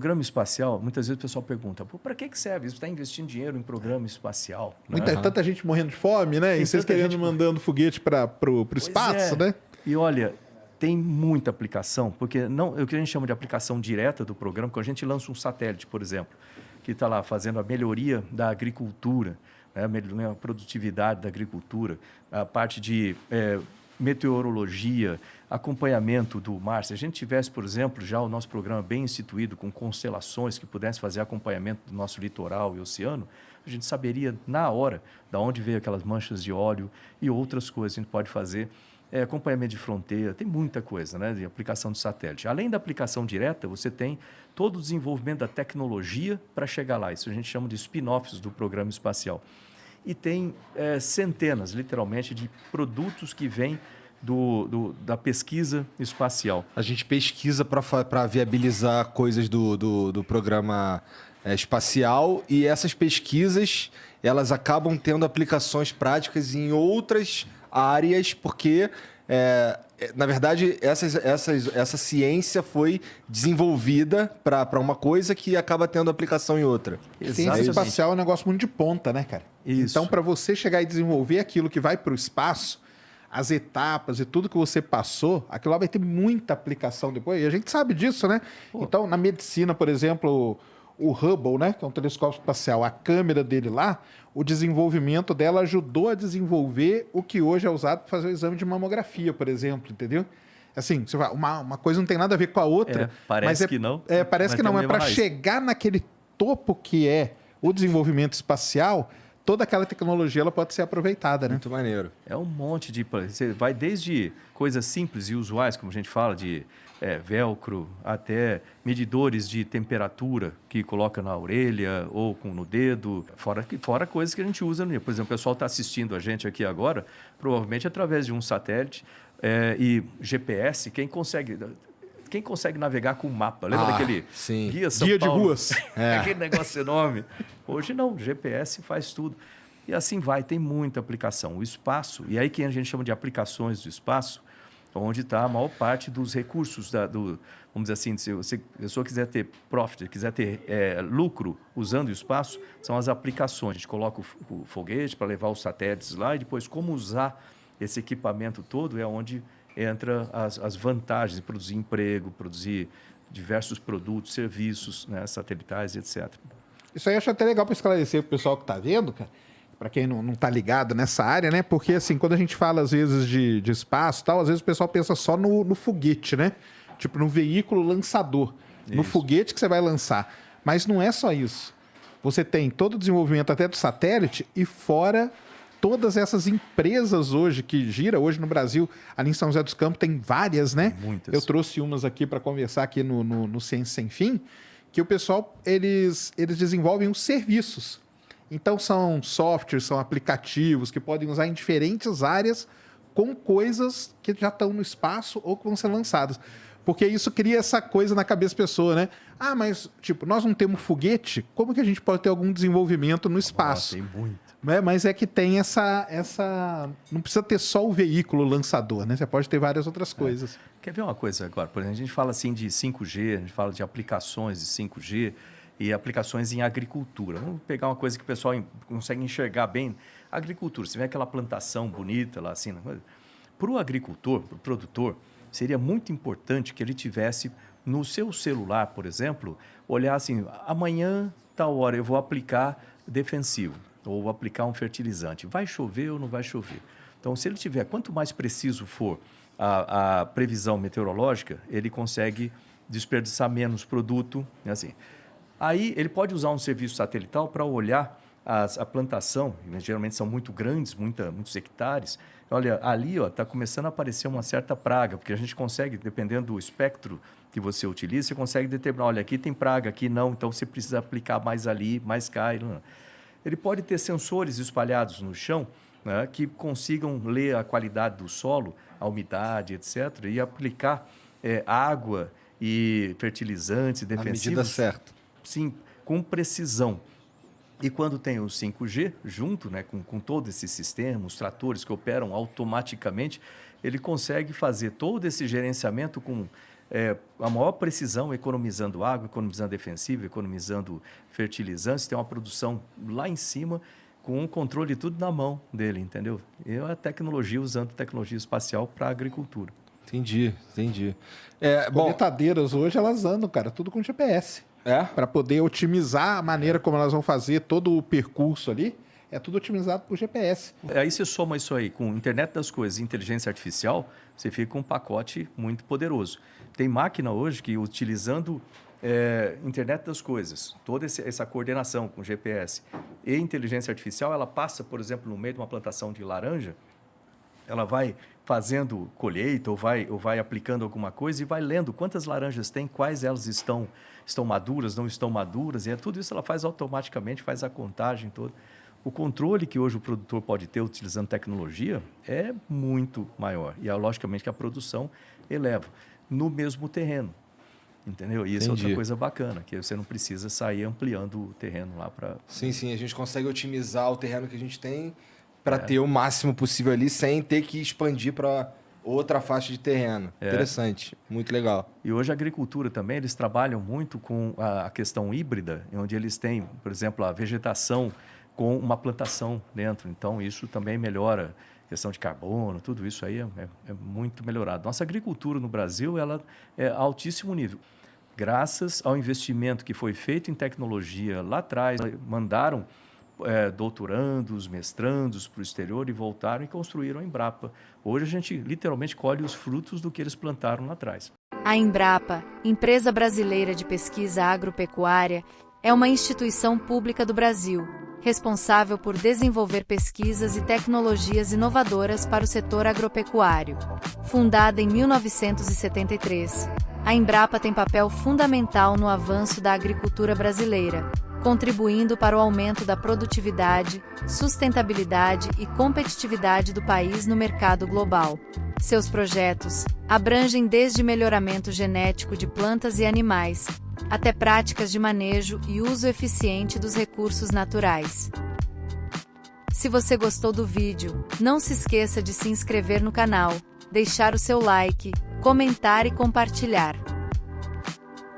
Programa espacial, muitas vezes o pessoal pergunta, para que serve isso? Está investindo dinheiro em programa espacial? Né? Tanta gente morrendo de fome, né? E vocês querendo mandando foguete para o espaço, né? E olha, tem muita aplicação, porque não, o que a gente chama de aplicação direta do programa, quando a gente lança um satélite, por exemplo, que está lá fazendo a melhoria da agricultura, né? A produtividade da agricultura, a parte de meteorologia, acompanhamento do mar. Se a gente tivesse, por exemplo, já o nosso programa bem instituído, com constelações que pudesse fazer acompanhamento do nosso litoral e oceano, a gente saberia na hora de onde veio aquelas manchas de óleo e outras coisas que a gente pode fazer. Acompanhamento de fronteira, tem muita coisa, né, de aplicação de satélite. Além da aplicação direta, você tem todo o desenvolvimento da tecnologia para chegar lá. Isso a gente chama de spin-offs do programa espacial. E tem centenas, literalmente, de produtos que vêm da pesquisa espacial. A gente pesquisa para viabilizar coisas do programa espacial, e essas pesquisas elas acabam tendo aplicações práticas em outras áreas, porque, na verdade, essa ciência foi desenvolvida para uma coisa que acaba tendo aplicação em outra. Ciência espacial é um negócio muito de ponta, né, cara? Isso. Então, para você chegar e desenvolver aquilo que vai para o espaço, as etapas e tudo que você passou, aquilo lá vai ter muita aplicação depois. E a gente sabe disso, né? Pô. Então, na medicina, por exemplo, o Hubble, né, que é um telescópio espacial, a câmera dele lá, o desenvolvimento dela ajudou a desenvolver o que hoje é usado para fazer o exame de mamografia, por exemplo, entendeu? Assim, você vai, uma coisa não tem nada a ver com a outra. Parece que não. Parece que não, mas para chegar naquele topo que é o desenvolvimento espacial, toda aquela tecnologia ela pode ser aproveitada, né? Muito maneiro. É um monte de... Você vai desde coisas simples e usuais, como a gente fala, de velcro, até medidores de temperatura que coloca na orelha ou no dedo, fora coisas que a gente usa no dia. Por exemplo, o pessoal está assistindo a gente aqui agora, provavelmente através de um satélite e GPS, quem consegue navegar com mapa? Lembra daquele Guia São Guia Paulo? de ruas. Aquele negócio enorme. Hoje não, GPS faz tudo. E assim vai, tem muita aplicação. O espaço, e aí que a gente chama de aplicações do espaço, onde está a maior parte dos recursos, vamos dizer assim, se a pessoa quiser ter profit, quiser ter lucro usando o espaço, são as aplicações. A gente coloca o foguete para levar os satélites lá e depois como usar esse equipamento todo é onde entra as vantagens de produzir emprego, produzir diversos produtos, serviços, né, satelitais, etc. Isso aí eu acho até legal para esclarecer para o pessoal que está vendo, cara, para quem não está ligado nessa área, né? Porque, assim, quando a gente fala, às vezes, de espaço e tal, às vezes o pessoal pensa só no foguete, né? Tipo, no veículo lançador. Isso. No foguete que você vai lançar. Mas não é só isso. Você tem todo o desenvolvimento até do satélite e fora todas essas empresas hoje que gira hoje no Brasil, ali em São José dos Campos tem várias, né? Muitas. Eu trouxe umas aqui para conversar aqui no Ciência Sem Fim, que o pessoal, eles desenvolvem os serviços. Então, são softwares, são aplicativos que podem usar em diferentes áreas com coisas que já estão no espaço ou que vão ser lançadas. Porque isso cria essa coisa na cabeça da pessoa, né? Ah, mas, tipo, nós não temos foguete, como que a gente pode ter algum desenvolvimento no espaço? Tem muito. Mas é que tem essa... Não precisa ter só o veículo lançador, né? Você pode ter várias outras coisas. Quer ver uma coisa agora? Por exemplo, a gente fala assim de 5G, a gente fala de aplicações de 5G e aplicações em agricultura. Vamos pegar uma coisa que o pessoal consegue enxergar bem. Agricultura, você vê aquela plantação bonita lá assim. Para o agricultor, para o produtor, seria muito importante que ele tivesse no seu celular, por exemplo, olhar assim, amanhã, tal hora, eu vou aplicar defensivo ou vou aplicar um fertilizante. Vai chover ou não vai chover? Então, se ele tiver, quanto mais preciso for a previsão meteorológica, ele consegue desperdiçar menos produto, assim. Aí, ele pode usar um serviço satelital para olhar a plantação, geralmente são muito grandes, muitos hectares. Olha, ali está começando a aparecer uma certa praga, porque a gente consegue, dependendo do espectro que você utiliza, você consegue determinar, olha, aqui tem praga, aqui não, então você precisa aplicar mais ali, mais cá. Ele pode ter sensores espalhados no chão, né, que consigam ler a qualidade do solo, a umidade, etc., e aplicar água e fertilizantes defensivos. Na medida certa. Sim, com precisão. E quando tem o 5G junto, né, com todo esse sistema, os tratores que operam automaticamente, ele consegue fazer todo esse gerenciamento com a maior precisão, economizando água, economizando defensivo, economizando fertilizantes, tem uma produção lá em cima, com um controle tudo na mão dele, entendeu? E a tecnologia, usando tecnologia espacial para a agricultura. Entendi. Colheitadeiras hoje, elas andam, cara, tudo com GPS. Para poder otimizar a maneira como elas vão fazer todo o percurso ali, é tudo otimizado por GPS. Aí você soma isso aí com internet das coisas e inteligência artificial, você fica com um pacote muito poderoso. Tem máquina hoje que, utilizando internet das coisas, toda essa coordenação com GPS e inteligência artificial, ela passa, por exemplo, no meio de uma plantação de laranja, ela vai fazendo colheita ou vai aplicando alguma coisa e vai lendo quantas laranjas tem, quais elas estão maduras, não estão maduras, e tudo isso ela faz automaticamente, faz a contagem toda. O controle que hoje o produtor pode ter utilizando tecnologia é muito maior. E, logicamente, que a produção eleva no mesmo terreno. Entendeu? E isso é outra coisa bacana, que você não precisa sair ampliando o terreno lá para... Sim, a gente consegue otimizar o terreno que a gente tem para ter o máximo possível ali, sem ter que expandir para outra faixa de terreno. Interessante, muito legal. E hoje a agricultura também, eles trabalham muito com a questão híbrida, onde eles têm, por exemplo, a vegetação com uma plantação dentro. Então, isso também melhora a questão de carbono, tudo isso aí é muito melhorado. Nossa agricultura no Brasil, ela é altíssimo nível. Graças ao investimento que foi feito em tecnologia lá atrás, mandaram doutorandos, mestrandos para o exterior e voltaram e construíram a Embrapa. Hoje a gente literalmente colhe os frutos do que eles plantaram lá atrás. A Embrapa, Empresa Brasileira de Pesquisa Agropecuária, é uma instituição pública do Brasil, responsável por desenvolver pesquisas e tecnologias inovadoras para o setor agropecuário. Fundada em 1973, a Embrapa tem papel fundamental no avanço da agricultura brasileira, contribuindo para o aumento da produtividade, sustentabilidade e competitividade do país no mercado global. Seus projetos abrangem desde melhoramento genético de plantas e animais, até práticas de manejo e uso eficiente dos recursos naturais. Se você gostou do vídeo, não se esqueça de se inscrever no canal, deixar o seu like, comentar e compartilhar.